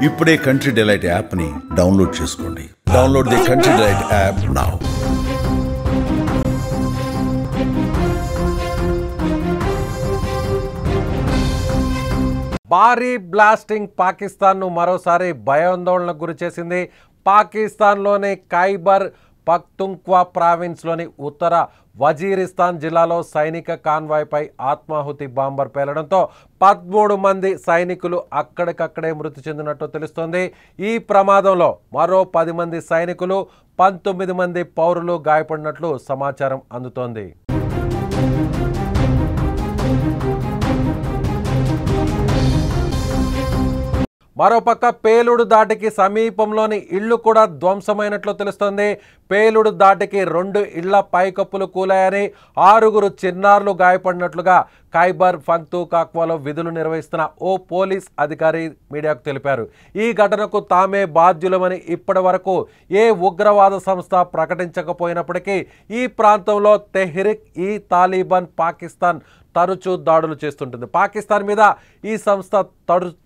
ఇప్పుడే country delight యాప్ని download చేసుకోండి. Download the country delight app now. భారీ బ్లాస్టింగ్ పాకిస్తాన్ను మరోసారి భయాందోళనకు గురిచేసింది. పాకిస్తాన్లోని ఖైబర్ పఖ్తుంఖ్వా ప్రావిన్స్లోని ఉత్తర వజీరిస్తాన్ జిల్లాలో సైనిక కాన్వాయ్పై ఆత్మాహుతి బాంబర్ పేలడంతో 13 మంది సైనికులు అక్కడికక్కడే మృతి చెందినట్టు తెలుస్తోంది. ఈ ప్రమాదంలో మరో 10 మంది సైనికులు 19 మంది పౌరులు గాయపడినట్లు సమాచారం అందుతోంది. మరోపక్క పేలుడు దాటికి సమీపంలోని ఇళ్లు కూడా ధ్వంసమైనట్లు తెలుస్తోంది. పేలుడు దాటికి 2 ఇళ్ల పైకప్పులు కూలాయని, 6 చిన్నారులు గాయపడినట్లుగా ఖైబర్ పఖ్తుంఖ్వాలో విధులు నిర్వహిస్తున్న ఓ పోలీస్ అధికారి మీడియాకు తెలిపారు. ఈ ఘటనకు తామే బాధ్యులమని ఇప్పటి వరకు ఏ ఉగ్రవాద సంస్థ ప్రకటించకపోయినప్పటికీ ఈ ప్రాంతంలో తెహ్రిక్ ఈ తాలిబాన్ పాకిస్తాన్ తరచూ దాడులు చేస్తుంటుంది. పాకిస్తాన్ మీద ఈ సంస్థ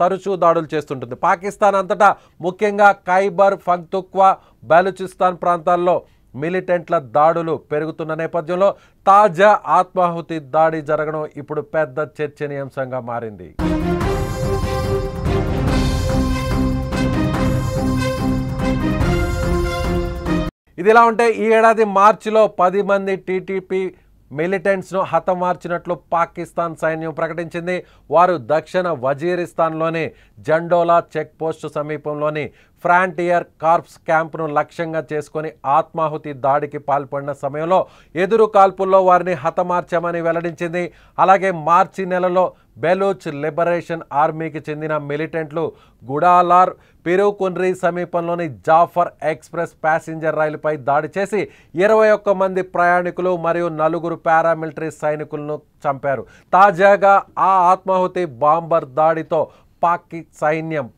తరచూ దాడులు చేస్తుంటుంది. పాకిస్తాన్ అంతటా ముఖ్యంగా ఖైబర్ పఖ్తుంఖ్వా, బలూచిస్తాన్ ప్రాంతాల్లో మిలిటెంట్ల దాడులు పెరుగుతున్న నేపథ్యంలో తాజా ఆత్మాహుతి దాడి జరగడం ఇప్పుడు పెద్ద చర్చనీయాంశంగా మారింది. ఇదిలా ఉంటే ఈ ఏడాది మార్చిలో 10 మంది టీటీపీ మిలిటెంట్స్ను హతమార్చినట్లు పాకిస్తాన్ సైన్యం ప్రకటించింది. వారు దక్షిణ వజీరిస్తాన్లోని జండోలా చెక్ పోస్టు సమీపంలోని ఫ్రాంటియర్ కార్ప్స్ క్యాంపును లక్ష్యంగా చేసుకొని ఆత్మాహుతి దాడికి పాల్పడిన సమయంలో ఎదురు కాల్పుల్లో వారిని హతమార్చామని వెల్లడించింది. అలాగే మార్చి నెలలో బెలూచ్ లిబరేషన్ ఆర్మీకి చెందిన మిలిటెంట్లు గుడాలార్ పిరుకున్రీ సమీపంలోని జాఫర్ ఎక్స్ప్రెస్ ప్యాసింజర్ రైలుపై దాడి చేసి 21 మంది ప్రయాణికులు మరియు 4 పారామిలిటరీ సైనికులను చంపారు. తాజాగా ఆ ఆత్మాహుతి బాంబర్ దాడితో పాక్ సైన్యం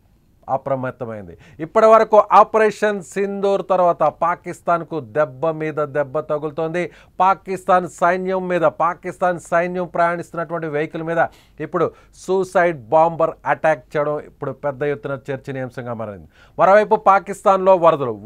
అప్రమత్తమైంది. ఇప్పటి వరకు ఆపరేషన్ సింధూర్ తర్వాత పాకిస్తాన్కు దెబ్బ మీద దెబ్బ తగులుతోంది. పాకిస్తాన్ సైన్యం ప్రయాణిస్తున్నటువంటి వెహికల్ మీద ఇప్పుడు సూసైడ్ బాంబర్ అటాక్ చేయడం ఇప్పుడు పెద్ద ఎత్తున చర్చనీయాంశంగా మారింది. మరోవైపు పాకిస్తాన్లో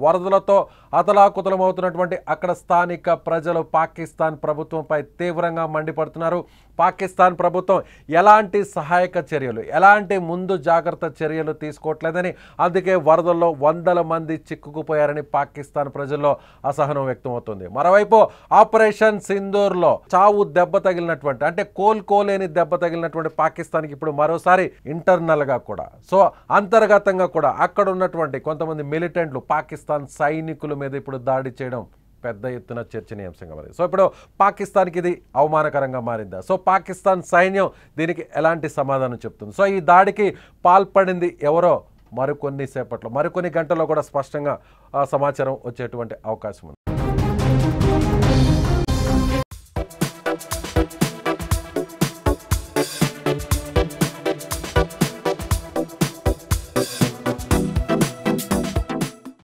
వరదలతో అతలాకుతలమవుతున్నటువంటి అక్కడ స్థానిక ప్రజలు పాకిస్తాన్ ప్రభుత్వంపై తీవ్రంగా మండిపడుతున్నారు. పాకిస్తాన్ ప్రభుత్వం ఎలాంటి సహాయక చర్యలు, ఎలాంటి ముందు జాగ్రత్త చర్యలు తీసుకోవట్లేదని, అందుకే వరదల్లో 100 మంది చిక్కుకుపోయారని పాకిస్తాన్ ప్రజల్లో అసహనం వ్యక్తమవుతుంది. మరోవైపు ఆపరేషన్ సింధూర్లో చావు దెబ్బ తగిలినటువంటి, అంటే కోలుకోలేని దెబ్బ తగిలినటువంటి పాకిస్తాన్కి ఇప్పుడు మరోసారి ఇంటర్నల్గా కూడా, సో అంతర్గతంగా కూడా అక్కడ ఉన్నటువంటి కొంతమంది మిలిటెంట్లు పాకిస్తాన్ సైనికుల మీద ఇప్పుడు దాడి చేయడం పెద్ద ఎత్తున చర్చనీయాంశంగా మారింది. సో ఇప్పుడు పాకిస్తాన్కి ఇది అవమానకరంగా మారిందా? సో పాకిస్తాన్ సైన్యం దీనికి ఎలాంటి సమాధానం చెప్తుంది? సో ఈ దాడికి పాల్పడింది ఎవరో మరికొన్ని గంటల్లో కూడా స్పష్టంగా సమాచారం వచ్చేటువంటి అవకాశం ఉంది.